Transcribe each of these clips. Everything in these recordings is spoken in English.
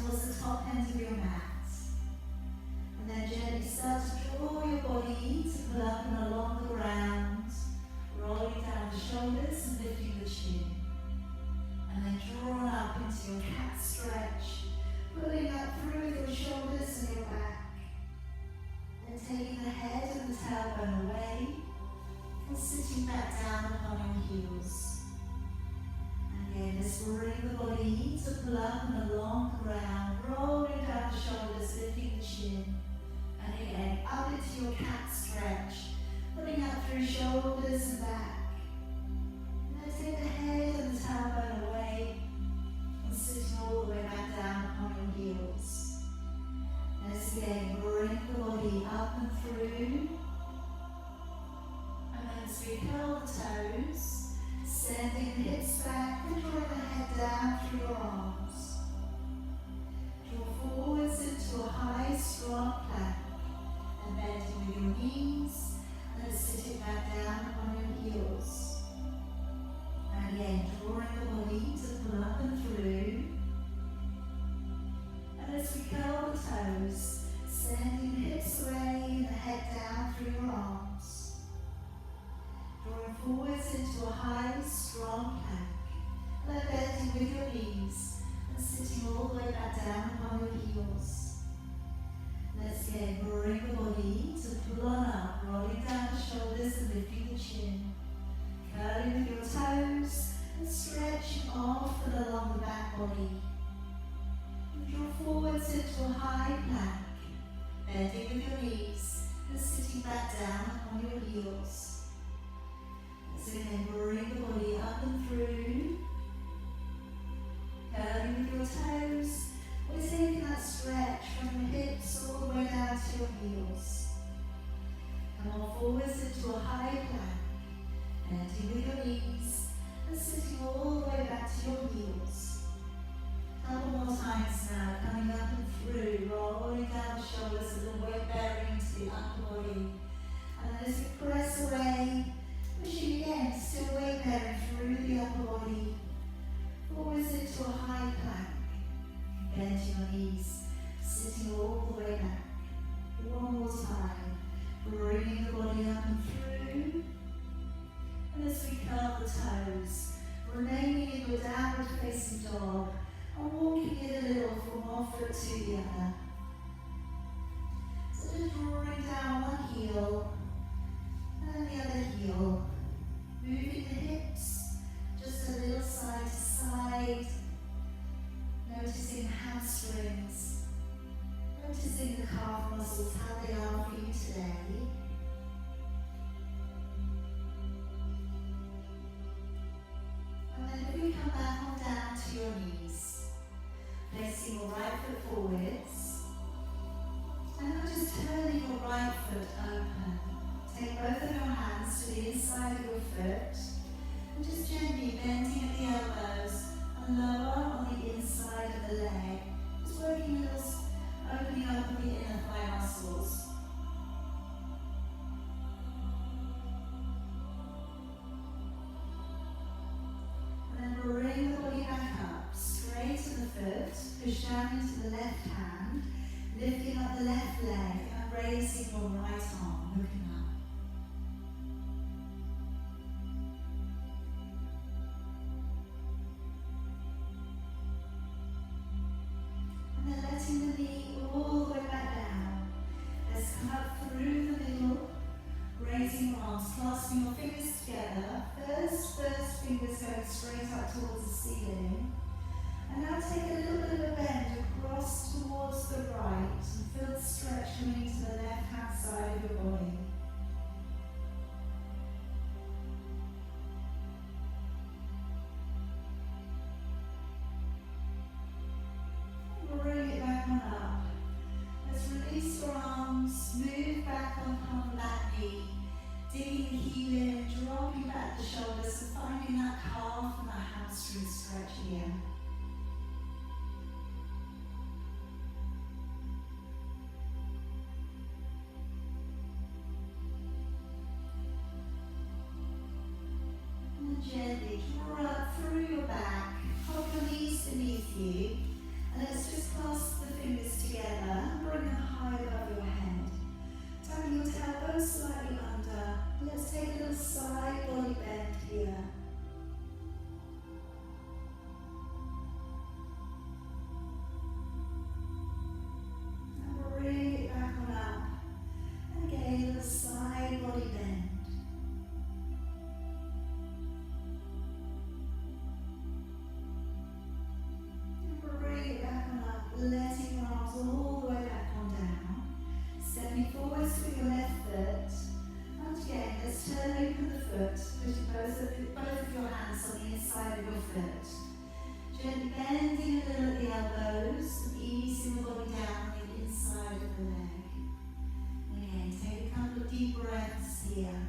towards the top end of your mat. And then gently start to draw your body to pull up and along the ground, rolling down the shoulders and lifting the chin. And then draw up into your cat stretch, pulling up through your shoulders and your back. Then taking the head and the tailbone away and sitting back down upon your heels. And again, let's bring the body to pull up and along the ground, rolling down the shoulders, lifting the chin. And again, up into your cat stretch, pulling up through shoulders and back. And then take the head and the tailbone away and sitting all the way back down upon your heels. Let's again bring the body up and through. And then as we curl the toes, sending the hips back and drawing the head down through your arms. Draw forwards into a high, strong plank. And bending with your knees, and then sitting back down on your heels. And again, drawing the body to pull up and through. And as we curl the toes, sending the hips away and the head down through your arms. Drawing forwards into a high, strong plank. And then bending with your knees, and sitting all the way back down upon your heels. Let's again bring the body to pull on up, rolling down the shoulders and lifting the chin. Curling with your toes and stretching off and along the back body. And draw forwards into a high plank, bending with your knees and sitting back down on your heels. Let's again bring the body up and through. Curling with your toes. We're taking that stretch from your hips all the way down to your heels. Come on forwards into a high plank, bending with your knees and sitting all the way back to your heels. A couple more times now, coming up and through, rolling down the shoulders and the weight bearing into the upper body. And then as we press away, pushing again, still weight bearing through the upper body. Forwards into a high plank. Bend your knees, sitting all the way back. One more time, bringing the body up and through. And as we curl the toes, remaining in your downward facing dog, and walking it a little from one foot to the other. So just drawing down one heel, and the other heel. Moving the hips, just a little side to side. Noticing the hamstrings, noticing the calf muscles, how they are for you today. And then if we come back on down to your knees, placing your right foot forwards, and now just turning your right foot open. Take both of your hands to the inside of your foot, and just gently bending at the elbows, and lower on the inside of the leg, just working a little, opening up the inner thigh muscles. And then bring the body back up, straighten the foot, push down into the left hand, lifting up the left leg and raising your right arm, looking up. Letting the knee all the way back down. Let's come up through the middle, raising your arms, clasping your fingers together. First fingers going straight up towards the ceiling. And now take a little bit of a bend across towards the right and feel the stretch coming to the left hand side of your body. Bring it back on up. Let's release your arms, move back on that knee, digging the heel in, dropping back the shoulders and finding that calf and that hamstring stretch again. And gently draw up through your back, hug your knees beneath you, And let's just clasp the fingers together and bring them high above your head. Tucking your tailbone slightly under. Let's take a little side body bend here. And bring it back on up. And again, a little side body bend. Letting your arms all the way back on down. Stepping forwards with your left foot. And again, let's turn open the foot, putting both of your hands on the inside of your foot. Gently bending a little at the elbows and easing the body down on the inside of the leg. And again, take a couple of deep breaths here.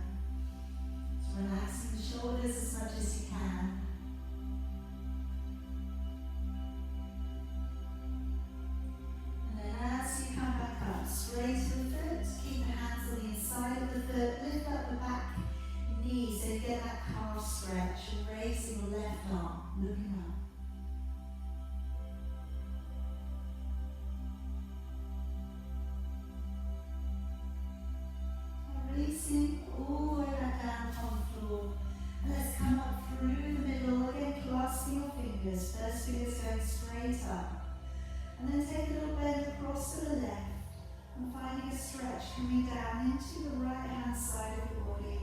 Just relaxing the shoulders as much as you can. Straight to the foot, keep the hands on the inside of the foot, lift up the back knee so you get that calf stretch and raising the left arm, looking up. And releasing all the way back down on the floor. And let's come up through the middle, again clasping your fingers, first fingers going straight up. And then take a little bend across to the left. And finding a stretch coming down into the right hand side of your body.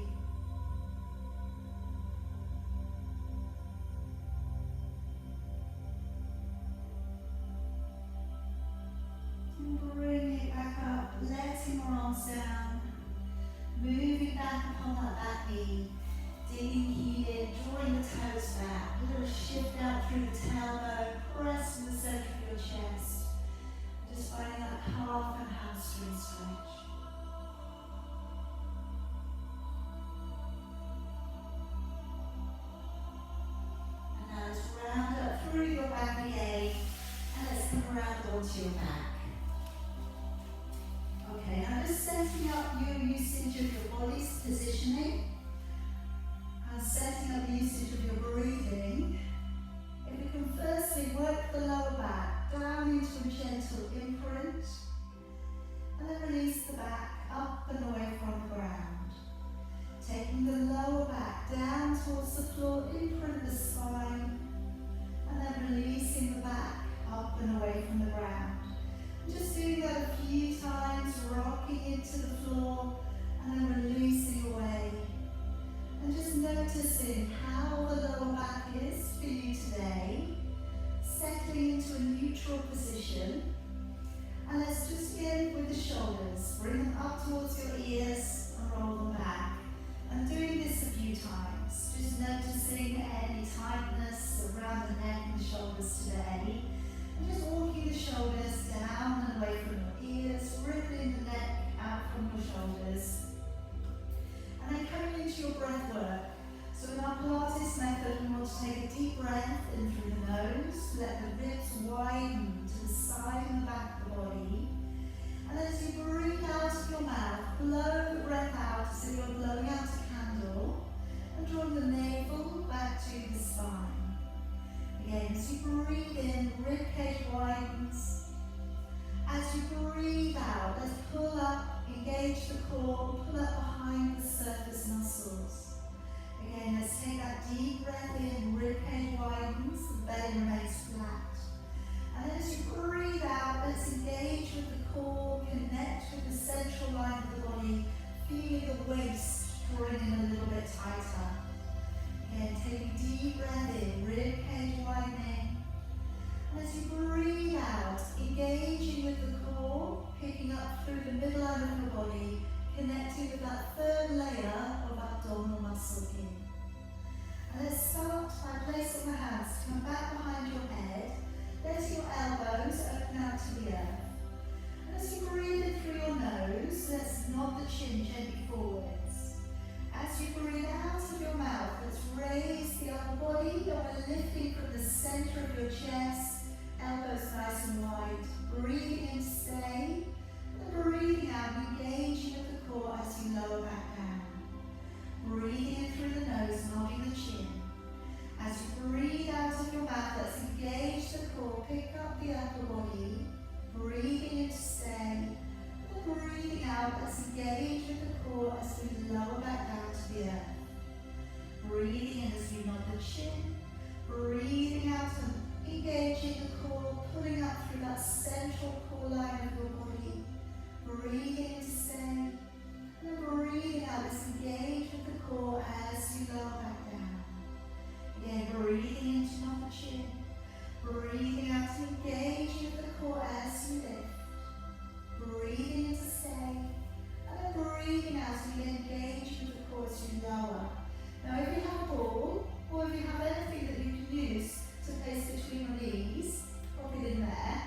And bring it back up, letting your arms down. Moving back upon that back knee. Digging here, drawing the toes back. A little shift out through the tailbone, press to the center of your chest. Just finding that calf and hamstring stretch. And now let's round up through your back again. And let's come around onto your back. Okay, now just setting up your usage of your body's positioning. And setting up the usage of your breathing. If we can firstly work the lower back down into a gentle imprint, and then release the back up and away from the ground. Taking the lower back down towards the floor, imprint the spine, and then releasing the back up and away from the ground. And just doing that a few times, rocking into the floor, and then releasing away. And just noticing how the lower back is for you today. Settling into a neutral position. And let's just begin with the shoulders. Bring them up towards your ears and roll them back. And doing this a few times. Just noticing any tightness around the neck and the shoulders today. And just walking the shoulders down and away from your ears, rippling the neck out from your shoulders. And then coming into your breath work. So in our Pilates method, we want to take a deep breath in through the nose, let the ribs widen to the side and the back of the body. And then as you breathe out of your mouth, blow the breath out as if you're blowing out a candle, and drawing the navel back to the spine. Again, as you breathe in, ribcage widens. As you breathe out, let's pull up, engage the core, pull up behind the surface muscles. Again, let's take that deep breath in, ribcage widens, the belly remains flat. And then as you breathe out, let's engage with the core, connect with the central line of the body, feeling the waist drawing in a little bit tighter. Again, taking deep breath in, ribcage widening. And as you breathe out, engaging with the core, picking up through the middle line of your body, connecting with that third layer of abdominal muscle here. And let's start by placing the hands to come back behind your head, letting your elbows open out to the earth. And as you breathe in through your nose, let's nod the chin gently forwards. As you breathe out of your mouth, let's raise the upper body, and we're lifting from the center of your chest, elbows nice and wide. Breathing in to stay, and breathing out, engaging with the core as you lower back down. Breathing in through the nose, nodding the chin. As you breathe out of your mouth, let's engage the core, pick up the upper pulling up through that central core line of your body. Breathing in to stay. And then breathing out, let's engage with the core as you lower back down. Again, breathing in to knock the chin. Breathing out to engage with the core as you lift. Breathing in to stay. And then breathing out to engage with the core as you lower. Now if you have a ball, or if you have anything that you can use to place between your knees, pop it in there.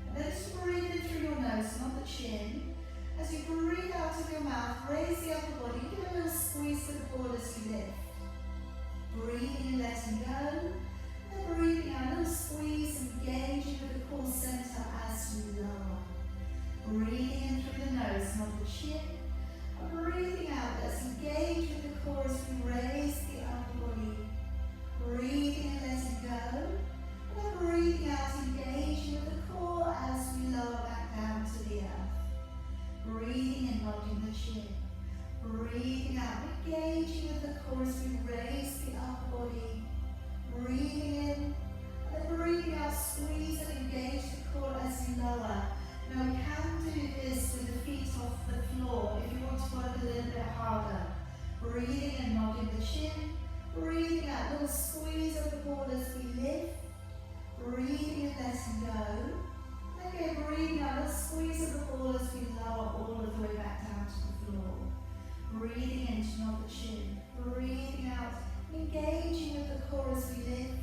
And then just breathe in through your nose, not the chin. As you breathe out of your mouth, raise the upper body, give a little squeeze to the ball as you lift. Breathing and letting go. And then breathing out, a little squeeze, engaging with the core center as you lower. Breathing in through the nose, not the chin. And breathing out, let's engage with the core as we raise the upper body. Breathing and letting go. And then breathing out, engaging with the core as we lower back down to the earth. Breathing and nodding the chin. Breathing out, engaging with the core as we raise the upper body. Breathing in, and then breathing out, squeeze and engage the core as you lower. Now we can do this with the feet off the floor if you want to work a little bit harder. Breathing and nodding the chin. Breathing out, little squeeze of the ball as we lift. Breathing and letting go. And again, breathing out, little squeeze of the ball as we lower all of the way back down to the floor. Breathing in to nod the chin. Breathing out, engaging with the core as we lift.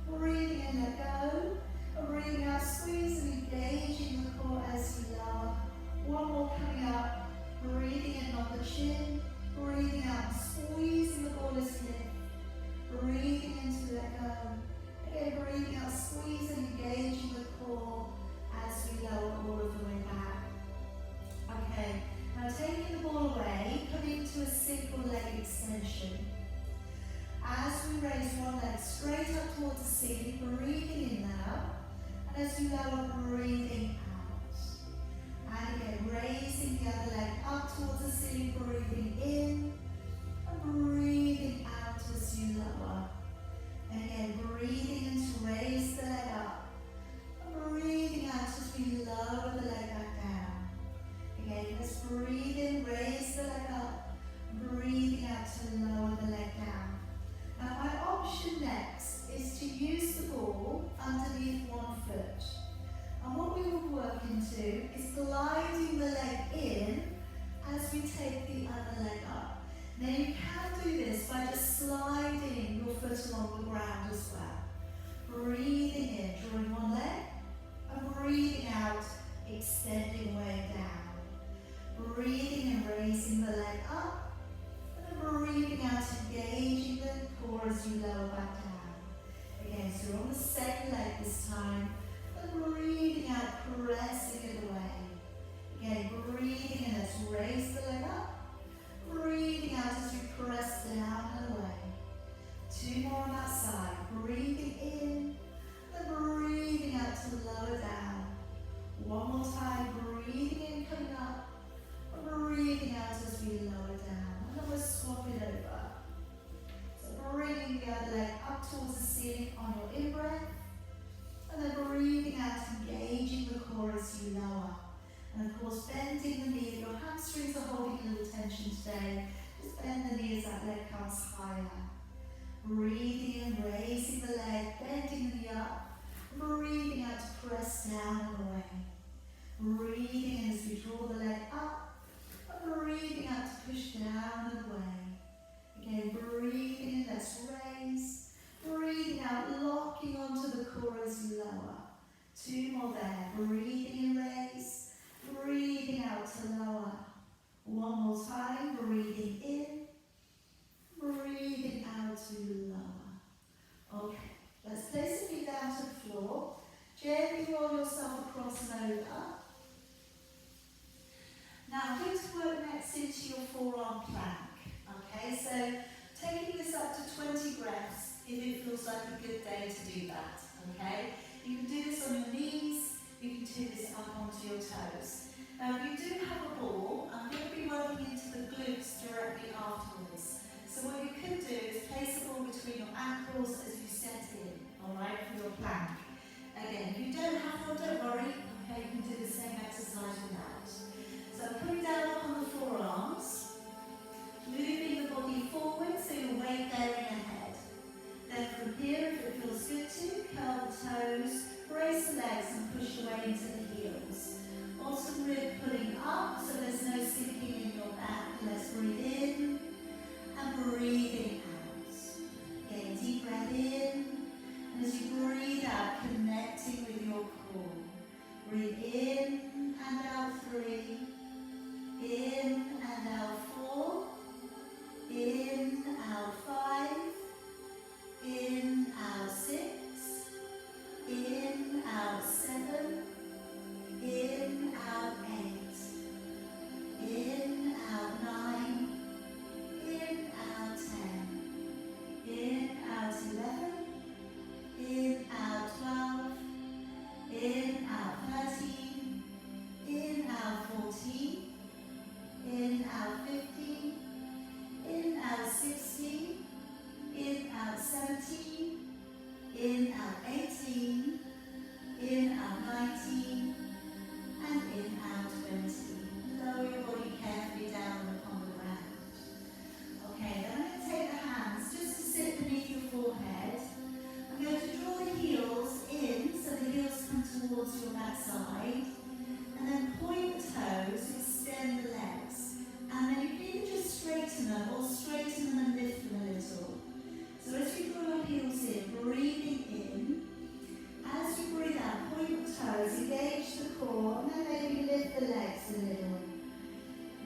Breathing in, let go. And breathing out, squeeze and engaging the core as you lower. One more coming up. Breathing in, nod the chin. Breathing out, squeezing the ball as you lift. Breathing in to let go. Again, breathing out, squeeze and engaging the core as we lower all of the way back. Okay, now taking the ball away, coming to a single leg extension. As we raise one leg straight up towards the ceiling, breathing in now. And as you lower, breathing out. And again, raising the other leg up towards the ceiling, breathing in. And breathing out as you lower. And again, breathing in to raise the leg up. And breathing out as we lower the leg back down. Again, let's breathe in, raise the leg up. Breathing out to lower the leg down. Now my option next is to use the ball underneath one foot. And what we will work into is gliding the leg in as we take the other leg up. Now you can do this by just sliding your foot along the ground as well. Breathing in, drawing one leg, and breathing out, extending way down. Breathing in, raising the leg up, and then breathing out, engaging the core as you lower back down. Again, so you're on the same leg this time, and breathing out, pressing it away. Again, breathing in, let's raise the leg up. Breathing out as we press down and away. Two more on that side. Breathing in, and breathing out to lower down. One more time. Breathing in, coming up, and breathing out as we lower down. And then we'll swap it over. So bringing the other leg up towards the ceiling on your in-breath, and then breathing out, engaging the core as you lower. And of course, bending the knee. If your hamstrings are holding a little tension today, just bend the knee as that leg comes higher. Breathing in, raising the leg, bending the knee up. Breathing out to press down and away. Breathing in as we draw the leg up. And breathing out to push down and away. Again, breathing in, let's raise. Breathing out, locking onto the core as you lower. Two more there. Breathing in, raise. Breathing out to lower. One more time. Breathing in. Breathing out to lower. Okay, let's place the feet down to the floor. Gently roll yourself across and over. Now I'm going to work next into your forearm plank. Okay, so taking this up to 20 breaths if it feels like a good day to do that. Okay, you can do this on your knees. You can do this up onto your toes. Now, if you do have a ball, I'm going to be working into the glutes directly afterwards. So what you could do is place the ball between your ankles as you set in, alright, for your plank. Again, if you don't the legs and push your way into the heels. Bottom rib pulling up so there's no sinking in your back. Let's breathe in and breathing out. Again, deep breath in. And as you breathe out, connecting with your core. Breathe in and out 3. In and out 4. In, out 5. In, out 6. In, out 7. In, out 8. In, out 9. In, out 10. In, out 11. In, out 12. In, out 13. In, out 14. In, out 15. In, out 16. In, out 17. In, out 18. In, out 19. And in, out 20. Lower your body carefully down upon the ground. Okay, then I'm going to take the hands just to sit beneath your forehead. I'm going to draw the heels in, so the heels come towards your backside. And then point the toes, extend the legs. And then you can either just straighten them or straighten them and lift them a little. So as you draw your heels in, breathing in. As you breathe out, point the toes, engage the core, and then maybe lift the legs a little.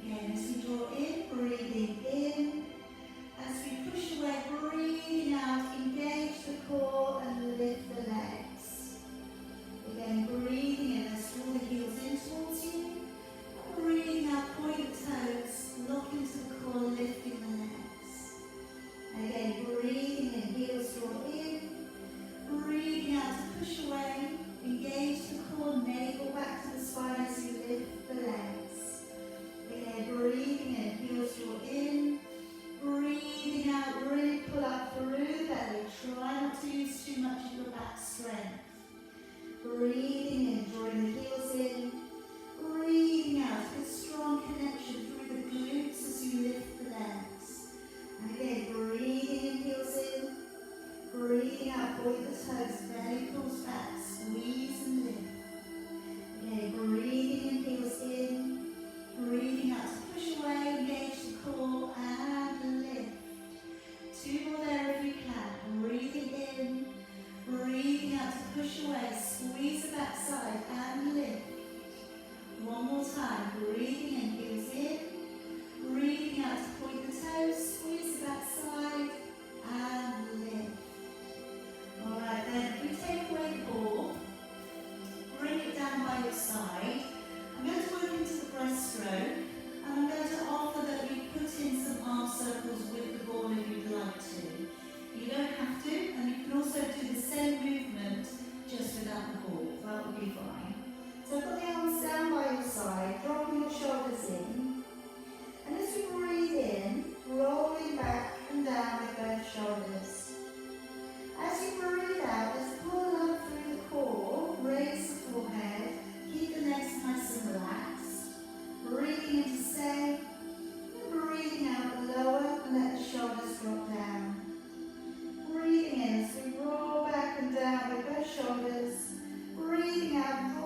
Again, as you draw in, breathing in. As we push away, breathing out, engage the core and lift the legs. Again, breathing in, let's draw the heels in towards you. And breathing out, point the toes, lock into the core, lifting the legs. And again, breathing in, heels draw in. Breathing out to push away, engage the core, navel back to the spine as you lift the legs. Again, breathing in, heels draw in. Breathing out, really pull up through the belly. Try not to use too much of your back strength. Breathing in, drawing the heels in. Breathing out, good strong connection through the glutes as you lift the legs. And again, breathing in, heels in. Breathing out, point the toes, belly pulls back, squeeze and lift. Again, breathing in, heels in. Breathing out to push away, engage the core and lift. 2 more there if you can. Breathing in. Breathing out to push away, squeeze the backside and lift. 1 more time. Breathing in, heels in. Breathing out to point the toes, squeeze the backside and lift. Alright then, if we take away the ball, bring it down by your side. I'm going to work into the breaststroke, and I'm going to offer that you put in some arm circles with the ball if you'd like to. You don't have to, and you can also do the same movement just without the ball. That would be fine. So put the arms down by your side, dropping your shoulders in. And as you breathe in, rolling back and down with both shoulders. As you breathe out, let's pull up through the core, raise the forehead, keep the legs nice and relaxed. Breathing in to stay, and breathing out lower and let the shoulders drop down. Breathing in as we roll back and down with both shoulders. Breathing out,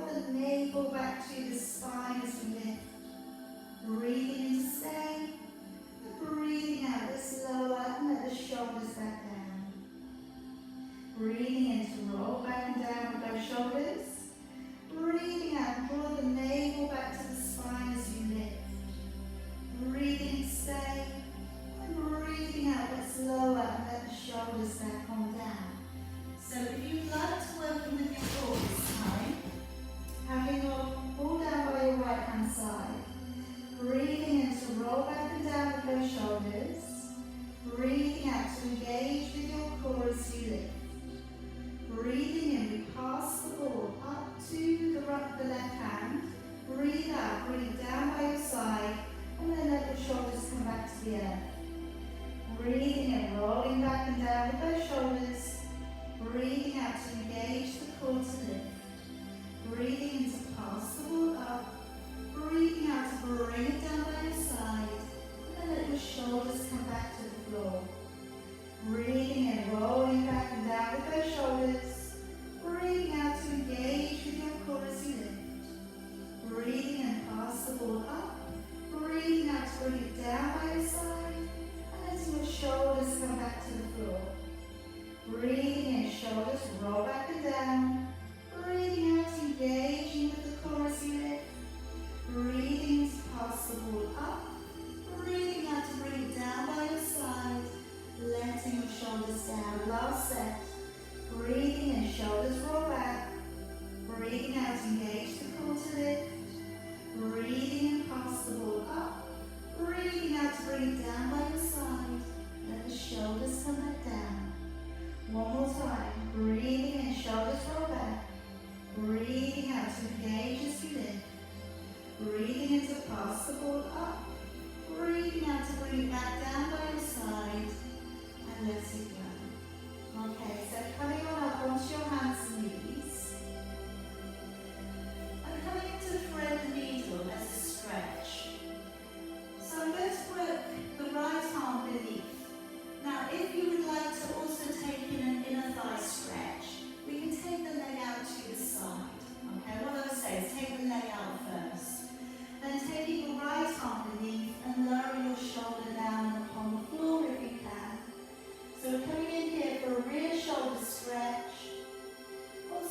Breathing out to engage as you lift. Breathing in to pass the ball up. Breathing out to bring it back down by your side. And let it go. Okay, so coming on up onto your hands and knees. And coming into thread the needle as a stretch. So I'm going to work the right arm beneath. Now, if you would like to also take in an inner thigh stretch, we can take the leg out to the side. Okay, what I would say is take the leg out first. Then taking your right arm beneath and lowering your shoulder down upon the floor if you can. So we're coming in here for a rear shoulder stretch. Or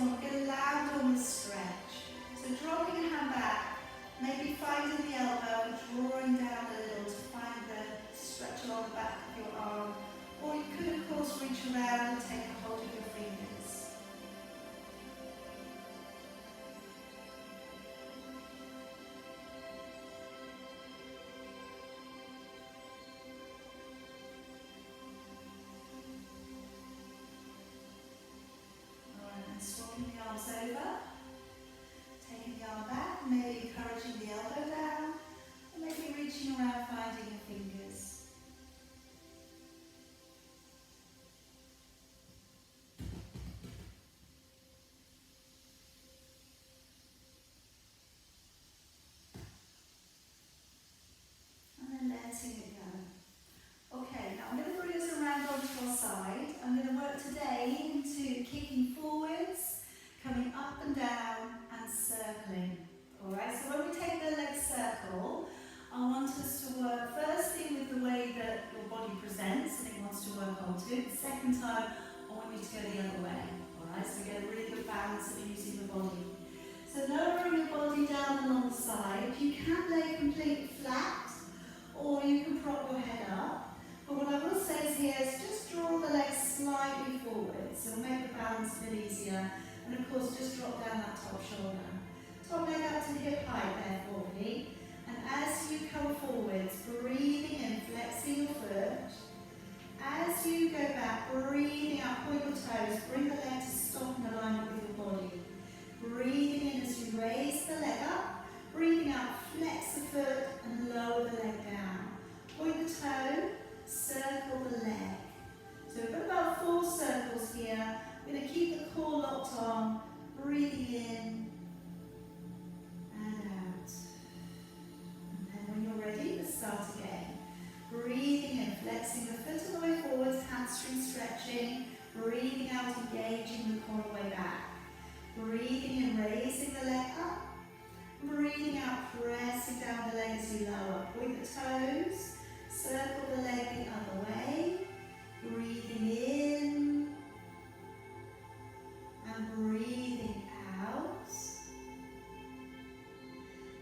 one, we're going to land on the stretch. So dropping a hand back, maybe finding the elbow, drawing down a little to find the stretch along the back of your arm. Or you could of course reach around and take a hold of your fingers. Alright, and swapping the arms over. Taking the arm back, maybe encouraging the elbow down, and maybe reaching around, finding your fingers. And then letting it go. Okay, now I'm going to bring us around onto our side. I'm going to work today into kicking forwards, coming up and down, and circling. Alright, so when we take the leg circle, I want us to work firstly with the way that your body presents and it wants to work onto. The second time, I want you to go the other way. Alright, so get a really good balance of using the body. So lowering your body down along the side, you can lay completely flat or you can prop your head up. But what I will say is here is just draw the legs slightly forward, so it'll make the balance a bit easier. And of course, just drop down that top shoulder. Top leg up to hip height there for me. And as you come forwards, breathing in, flexing your foot. As you go back, breathing out, point your toes, bring the leg to stop in alignment with your body. Breathing in as you raise the leg up, breathing out, flex the foot and lower the leg down. Point the toe, circle the leg. So we've got about 4 circles here. We're going to keep the core locked on, breathing in and out. And then when you're ready, let's start again. Breathing in, flexing the foot all the way forwards, hamstring stretching. Breathing out, engaging the core all the way back. Breathing in, raising the leg up. Breathing out, pressing down the leg as you lower. Point the toes, circle the leg the other way. Breathing in and breathing out.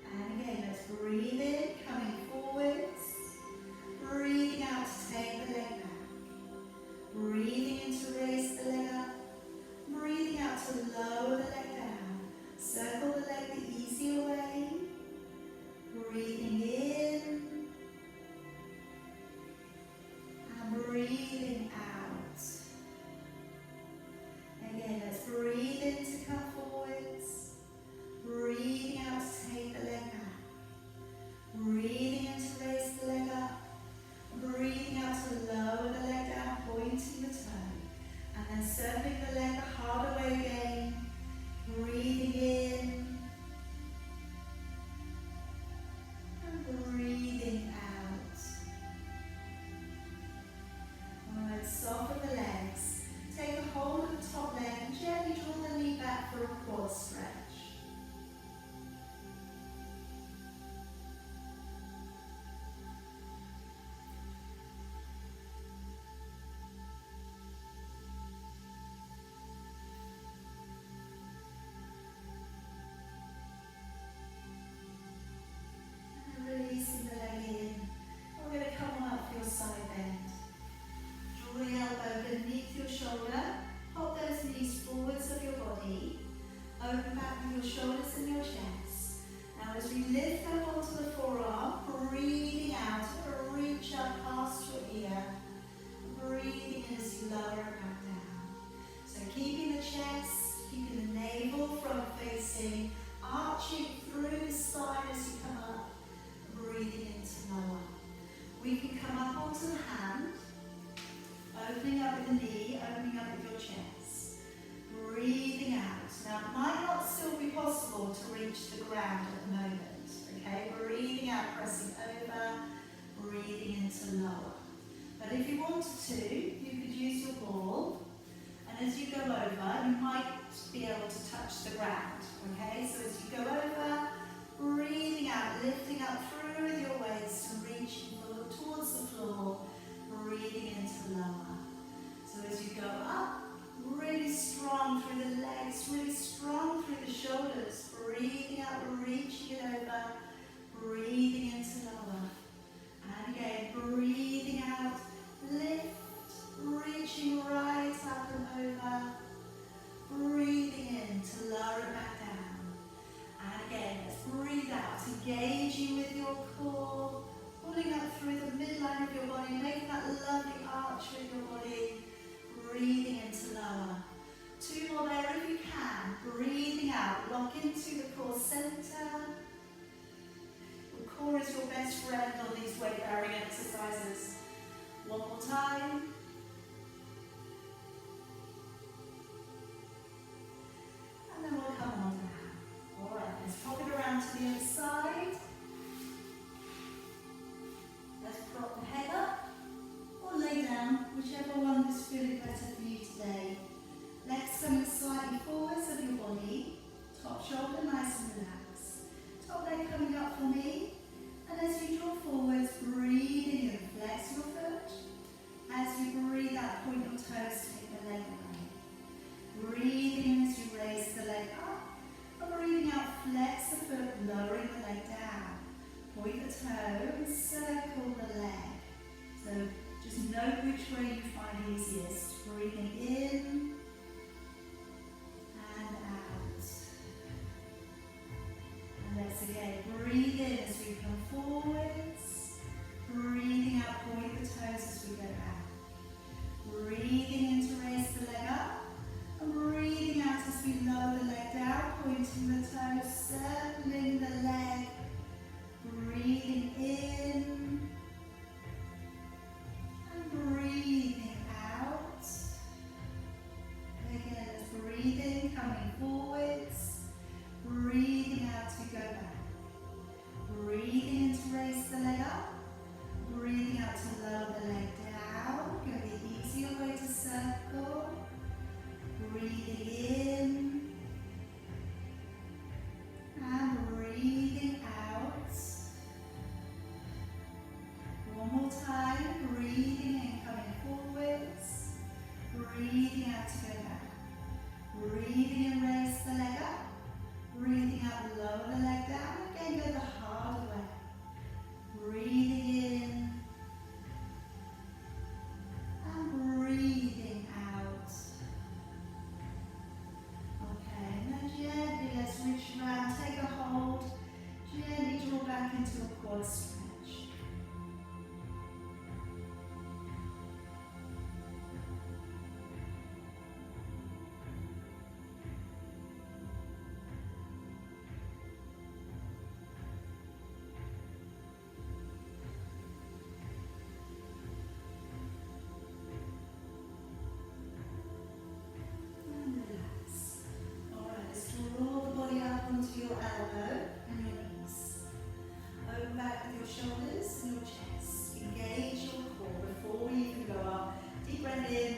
And again, let's breathe in, coming forwards. Breathing out to take the leg back. Breathing in to raise the leg up. Breathing out to lower the leg down. Circle the leg the easier way. Breathing in and breathing out. Again, let's breathe in to come forwards. Breathing out to take the leg back. Breathing in to raise the leg up. Breathing out to lower the leg down, pointing the toe. And then circling the leg the harder way again. Breathing in and breathing out. Alright, soften the legs. Take a hold of the top leg and gently draw the knee back for a quad stretch. Releasing the leg in. We're going to come on up for your side bend. Draw the elbow beneath your shoulder. Pop those knees forwards of your body. Open back with your shoulders and your chest. Now as we lift up onto the forearm, breathing out, reach up past your ear. Breathing in as you lower it back down. So keeping the chest, keeping the navel front facing, arching through the spine as you come up. Breathing into lower. We can come up onto the hand, opening up with the knee, opening up with your chest. Breathing out. Now it might not still be possible to reach the ground at the moment. Okay, breathing out, pressing over, breathing into lower. But if you wanted to, you could use your ball, and as you go over, you might be able to touch the ground. Okay, so as you go over, breathing out, lifting up through with your waist and reaching towards the floor, breathing into lower. So as you go up, really strong through the legs, really touch with your body. Breathing into lower. 2 more there if you can. Breathing out. Lock into the core center. The core is your best friend on these weight bearing exercises. 1 more time. And then we'll come on down. Alright, let's pop it around to the other side. Let's prop the head up or lay down, whichever one is feeling better for you today. Legs coming slightly forwards of your body. Top shoulder nice and relaxed. Top leg coming up for me. And as you draw forwards, breathing in, flex your foot. As you breathe out, point your toes, take the leg away. Breathing in as you raise the leg up. And breathing out, flex the foot, lowering the leg down. Point the toe and circle the leg. So just note which way you find easiest. Breathing in and out. And let's again breathe in as we come forwards. Breathing out, point the toes as we go out. Breathing in to raise the leg up. And breathing out as we lower the leg down, pointing the toes, circling the leg. Breathing in and breathing out. Again, let's breathe in, coming forwards. Breathing out to go back. Breathing in to raise the leg up. Breathing out to lower the leg down. Go the easier way to circle. Breathing in and breathing out. One more time, breathing in, coming forwards. Breathing out to go back. Breathing in, raise the leg up. Breathing out, lower the leg down. Again, go the hard way. Breathing in and breathing out. Okay, and then gently let's reach around, take a hold. Gently draw back into a quad stretch. Onto your elbow and your knees. Open back with your shoulders and your chest. Engage your core before we even go up. Deep breath in.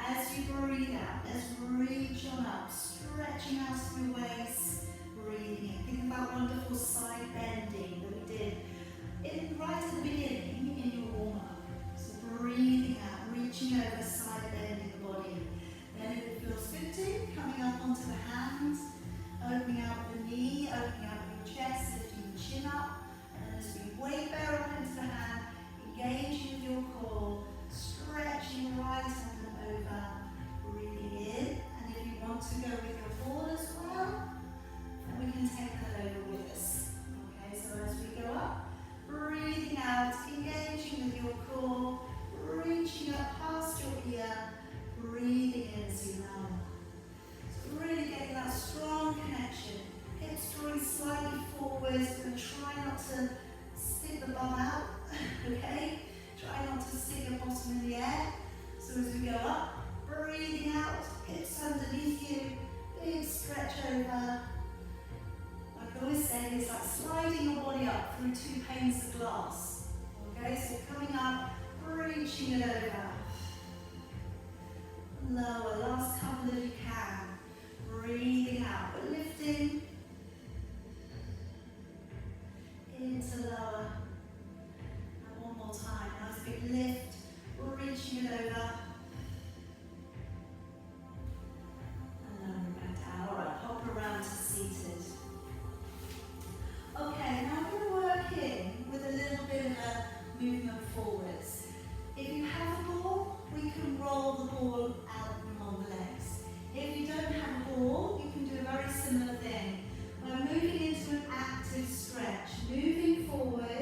As you breathe out, let's reach on up, stretching out of your waist. Breathing in. Think about wonderful side bending that we did right at the beginning in your warm-up. So breathing out, reaching over, side bending the body. Then if it feels good to, coming up onto the hands. Opening out the knee, opening out your chest, lifting the chin up, and as we weight bear up into the hand, engaging with your core, stretching right up and over, breathing in, and if you want to go with your ball as well, then we can take that over with us. Okay, so as we go up, breathing out, engaging with your core, reaching up past your ear, breathing in as you lower. Really getting that strong connection. Hips drawing slightly forwards. We're going to try not to stick the bum out. Okay? Try not to stick your bottom in the air. So as we go up, breathing out, hips underneath you, big stretch over. Like I always say, it's like sliding your body up through 2 panes of glass. Okay? So coming up, reaching it over. Lower, last couple if you can. Breathing out, but lifting into lower. And one more time. Nice big lift, reaching it over. And lowering back down. Alright, hop around to seated. Okay, now we're going to work in with a little bit of a movement forwards. If you have a ball, we can roll the ball out along the legs. If you don't have a ball, you can do a very similar thing. We're moving into an active stretch, moving forward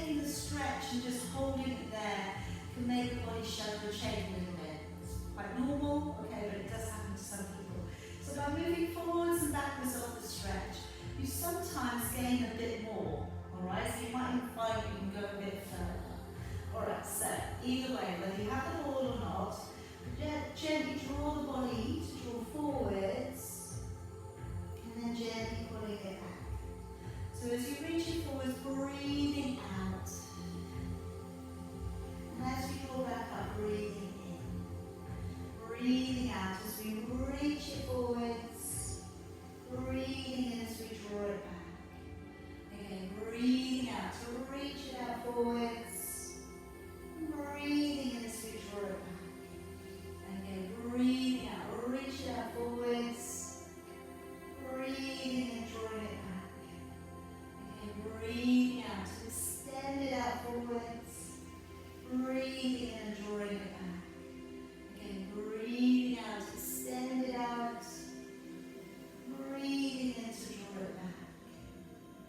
maintaining the stretch and just holding it there can make the body shake a little bit. It's quite normal, okay, but it does happen to some people. So by moving forwards and backwards on the stretch, you sometimes gain a bit more, alright? So you might even find you can go a bit further. Alright, so either way, whether you have the ball or not, gently draw the body to draw forwards, and then gently pulling it back. So as you reach it forwards, breathing out. And as you draw back up, breathing in. Breathing out as we reach it forwards. Breathing in as we draw it back. Again, breathing out to reach it out forwards. Breathing in as we draw it back. Again, breathing out, reach it out forwards. Breathing in, drawing it back. Breathing out to extend it out forwards. Breathing in and drawing it back. Again, breathing out to extend it out. Breathing in to draw it back.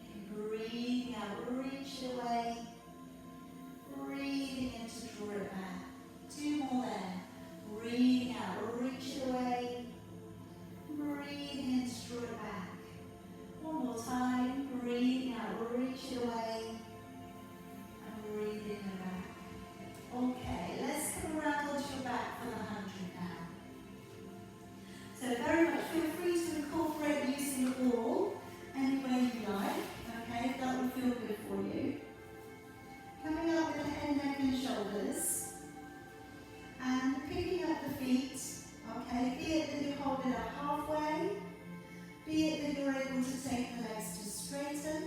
Again, breathing out, reach it away. Breathing in to draw it back. Two more there. Breathing out, reach it away. Breathing in to draw it back. One more time, breathing out, reach it away, and breathing it back. Okay, let's come around onto your back for the 100 now. So very much feel free to incorporate using the ball any way you like, okay, that will feel good for you. Coming up with the head, neck and shoulders, and picking up the feet, okay, be it that you hold it up halfway, be it that you're able to take the legs to straighten.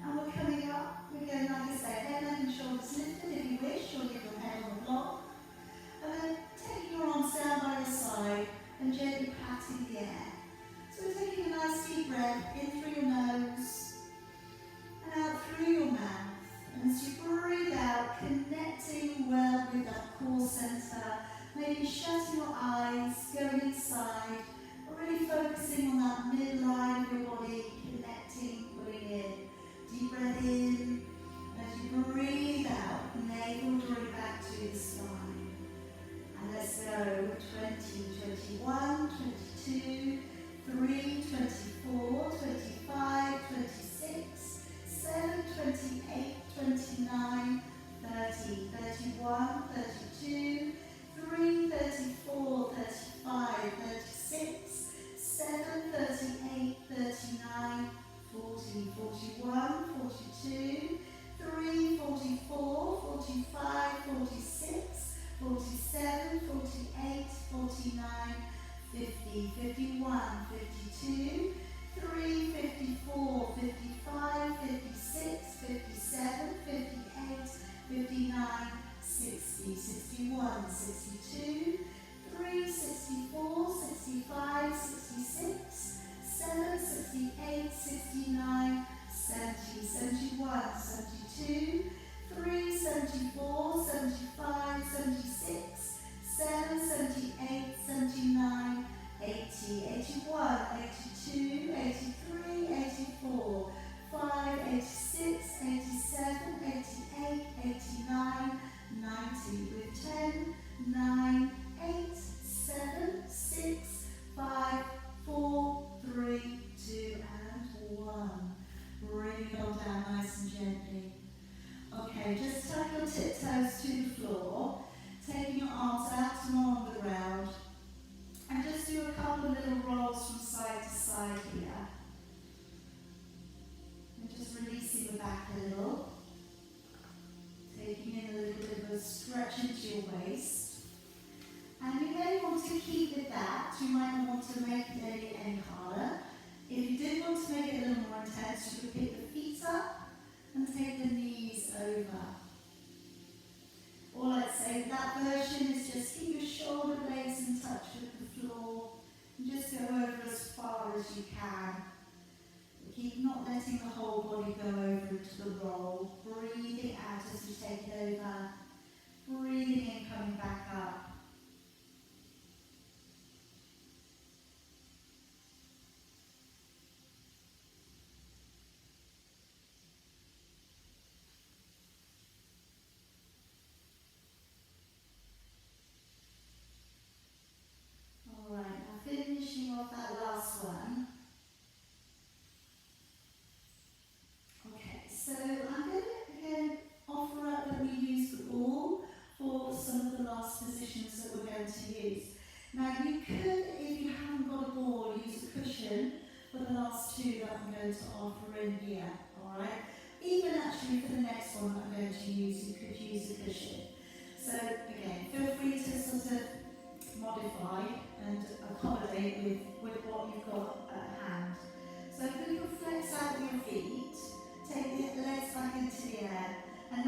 And we're coming up, we're going, like I say, head, neck and shoulders lifted if you wish, or leave your head on the block. And then taking your arms down by your side and gently patting the air. So we're taking a nice deep breath in through your nose and out through your mouth. And as you breathe out, connecting well with that core center, maybe shutting your eyes, going inside, really focusing on that midline of your body, connecting, pulling in. Deep breath in. As you breathe out, navel drawing back to the spine. And let's go 20, 21, 22, 3, 24, 25, 26, 7, 28, 29, 30, 31, 32, 3, 34, 35, 36, 7, 38, 39, 40, 41, 42, 3, 44, 45, 46, 47, 48, 49, 50, 51, 52, 3, 54, 55, 56, 57, 58, 59, 60, 61, 62, 3, 64, 65, 66, 7, 68, 69, 70, 71, 72, 3, 74, 75, 76, 7, 78, 79, 80, 81, 82, 83, 84, 5, 86, 87, 88, 89, 90, with 10, 9, 8, 7, 6, 5, 4, 3, 2, and 1. Bring it all down nice and gently. Okay, just tuck your tiptoes to the floor, taking your arms out and on the ground, and just do a couple of little rolls from side to side here. And just releasing the back a little, taking in a little bit of a stretch into your waist. And you may want to keep it that. You might not want to make it any harder. If you did want to make it a little more intense, you could pick the feet up and take the knees over. All I'd say, that version is just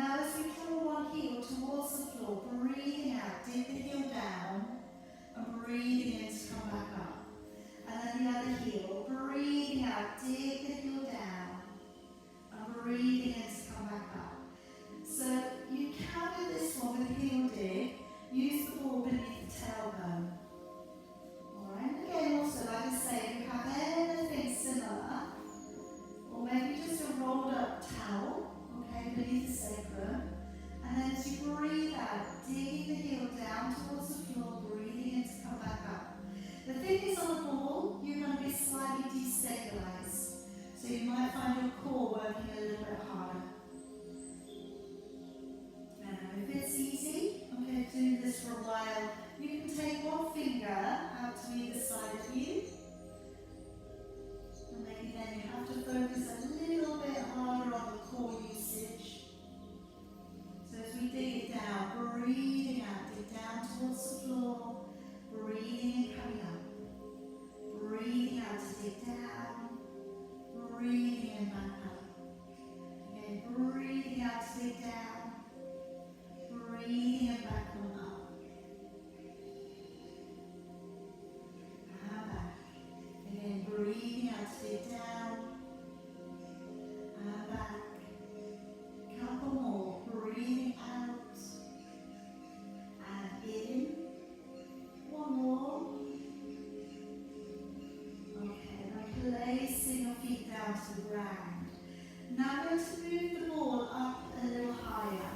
now as we draw one heel towards the floor, breathing out, dig the heel down, and breathing in to come back up. And then the other heel, breathing out, dig the heel down, and breathing in to come back up. So you can do this one with a heel dig, use the ball beneath the tailbone. Alright, again also, like I say, if you have anything similar, or maybe just a rolled up towel, okay, beneath the sacrum, and then as you breathe out, digging the heel down towards the floor, breathing in to come back up. The thing is, on the ball, you're going to be slightly destabilized, so you might find your core working a little bit harder. Now, if it's easy, okay, doing this for a while, you can take one finger out to either side of you, and maybe then you have to focus a little bit harder on the core usage. So as we dig it down, breathing out, dig down towards the floor, breathing in, coming up. Breathing out to dig down, breathing in, back up. Again, breathing out to dig down, breathing in, back on up. And back. Again, breathing out to dig down, and back. Couple more, breathing out, and in. One more. Okay, now placing your feet down to the ground. Now I'm going to move the ball up a little higher.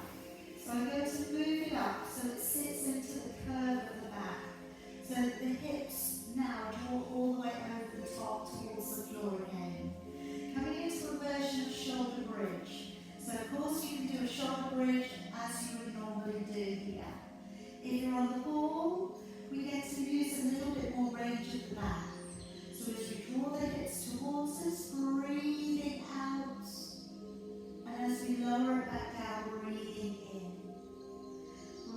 So I'm going to move it up so it sits into the curve of the back. So that the hips now draw all the way over the top towards the floor again. Coming into a version of shoulder bridge. So of course you can do a shoulder bridge as you would normally do here. If you're on the ball, we get to use a little bit more range at the back. So as we draw the hips towards us, breathing out. And as we lower it back down, breathing in.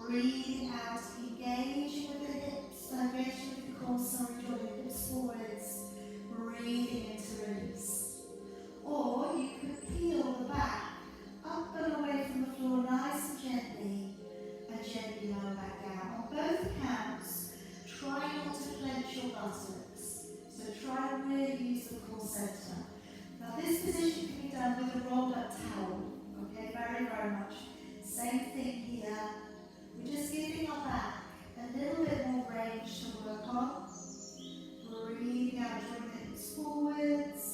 Breathing out, engaging with the hips, engaging with the core, draw the hips forwards, breathing into release. Or you could peel the back up and away from the floor nice and gently lower back down. On both counts, try not to clench your buttocks. So try and really use the core center. Now this position can be done with a rolled up towel. Okay, very, very much. Same thing here. We're just giving our back a little bit more range to work on. Breathing out, drawing the hips forwards.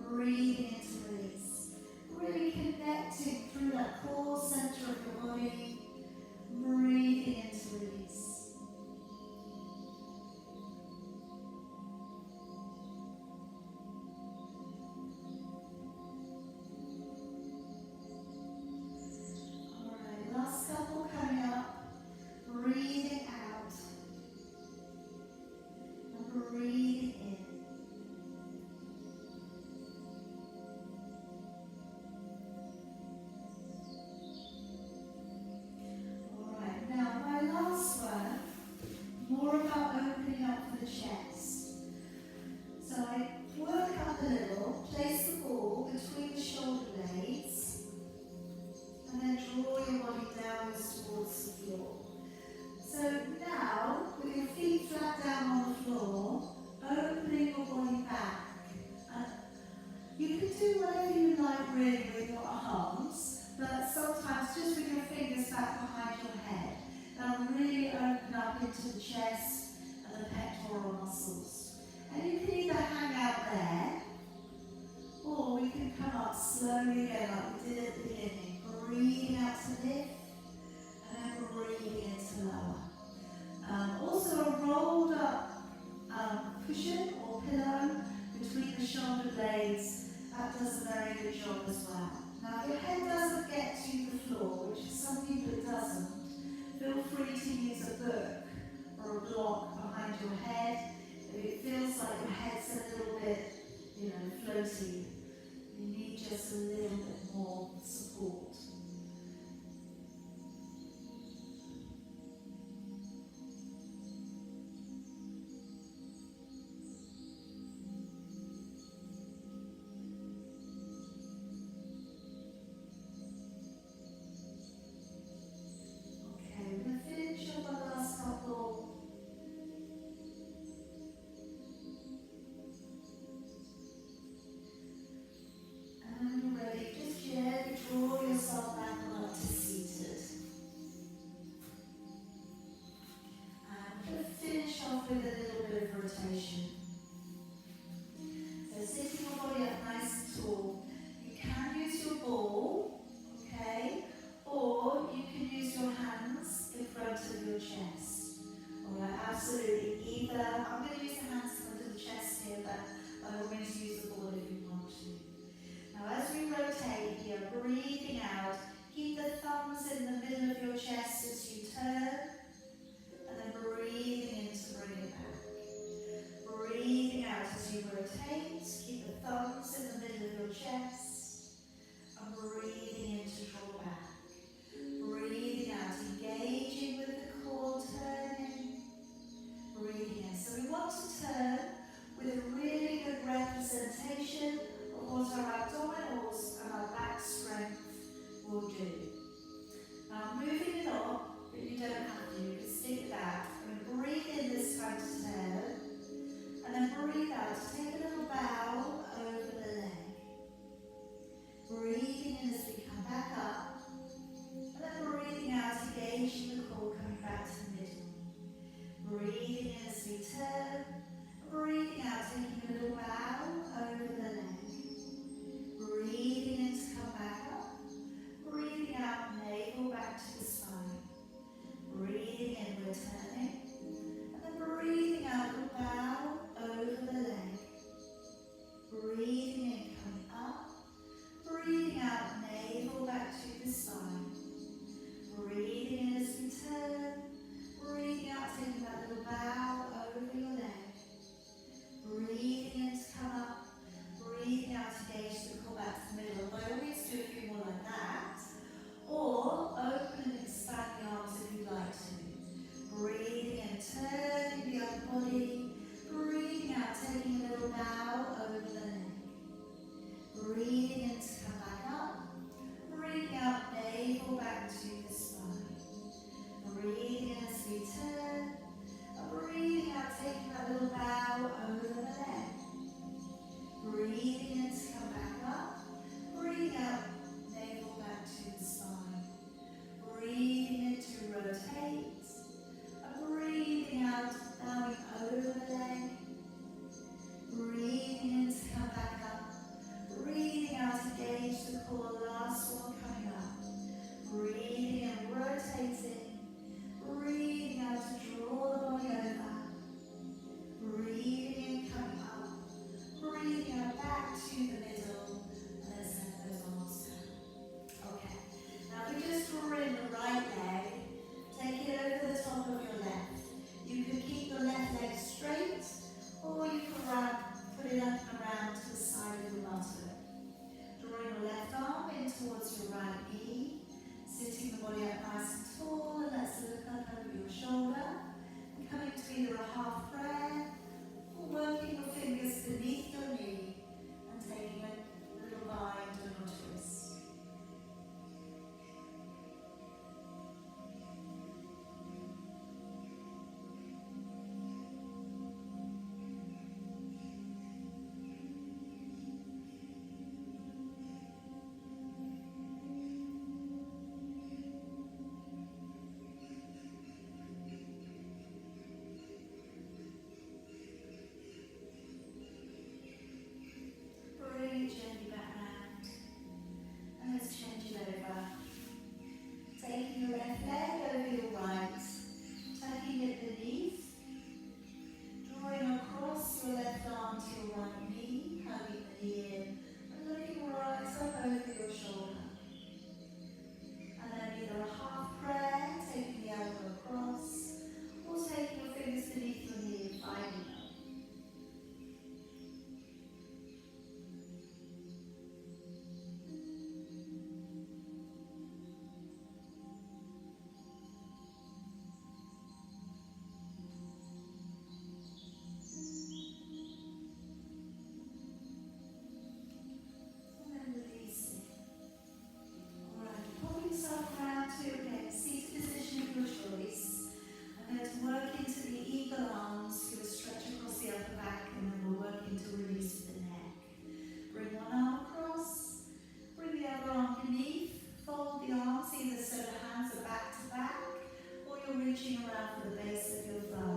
Breathing into release. Really connecting through that core center of your body. Breathing into release. Alright, last couple coming up. Breathing out. And breathing in. More about opening up for the chest. So I work up a little, place the ball between the shoulder blades, and then draw your body downwards towards the floor. So now, with your feet flat down on the floor, opening your body back. You can do whatever you like really with your arms, but sometimes just with your fingers back behind your head. That'll really open up into the chest and the pectoral muscles. And you can either hang out there, or we can come up slowly again like we did at the beginning. Breathing out to lift, and then breathing in to lower. Also a rolled up cushion or pillow between the shoulder blades, that does a very good job as well. Now if your head doesn't get to the floor, which is some people it doesn't, feel free to use a book or a block behind your head. If it feels like your head's a little bit, floaty, you need just a little bit more support. Absolutely. Either, I'm going to use the hands to come to the chest here, but by all means use the ball if you want to. Now as we rotate here, breathing out, keep the thumbs in the middle of your chest as you turn, and then breathing in to bring it back. Breathing out as you rotate, keep the thumbs in the middle of your chest, and breathing in to draw back. Breathing out, engaging with the core, turning, breathing in. So we want to turn with a really good representation of what our abdominals and our back strength will do. Now moving it on, but you don't have to, you can stick it out. And breathe in this time to turn, and then breathe out, take a little bow over the leg. Breathing in as we come back up, and then breathing out, engaging the core, coming back to the middle. Breathing in as we turn, breathing out, taking a little bow over the leg. Breathing in to come back up. Breathing out, navel back to the spine. Breathing in, we're turning. And then breathing out, little bow over the leg. Breathing in, coming up. Breathing out, navel back to the spine. Breathing in as we turn. Breathing out, taking that little bow over your leg. Breathing in to come up. Breathing out, engage the core back to the middle. I always do a few more like that. Or open and expand the arms if you'd like to. Breathing in, turning the upper body. Breathing out, taking a little bow over the leg. Breathing in to come back up. Breathing out, navel back to the spine. Breathing in as we turn. Breathing out, taking that little bow over the leg. Breathing in to come back up. Breathing out, navel back to the spine. Breathing in to rotate. And breathing out, bowing over the leg. Breathing in to come back up. Breathing out, engage the core, last one coming up. Breathing in, rotating. Breathing out to draw the body over. Breathing in, coming up. Breathing out back to the middle, and then send those arms down. Okay, now we just draw in the right leg, take it over the top of your left. You can keep the left leg straight, or you can put it up and around to the side of your buttock. Drawing your left arm in towards your right knee, sitting the body up nice and tall, and let's look up over your shoulder, and coming to either a half prayer, or working your fingers beneath your knee, and taking a little bind on your twist. Bring it gently back round, and let's change it over. Taking your left leg over your right, tucking it beneath, drawing across your left arm to your right knee, hugging the knee in, and looking right up over your shoulder. And then either a half prayer, taking the elbow across, or taking your fingers beneath your knee and finding them. Reaching around for the base of your thigh.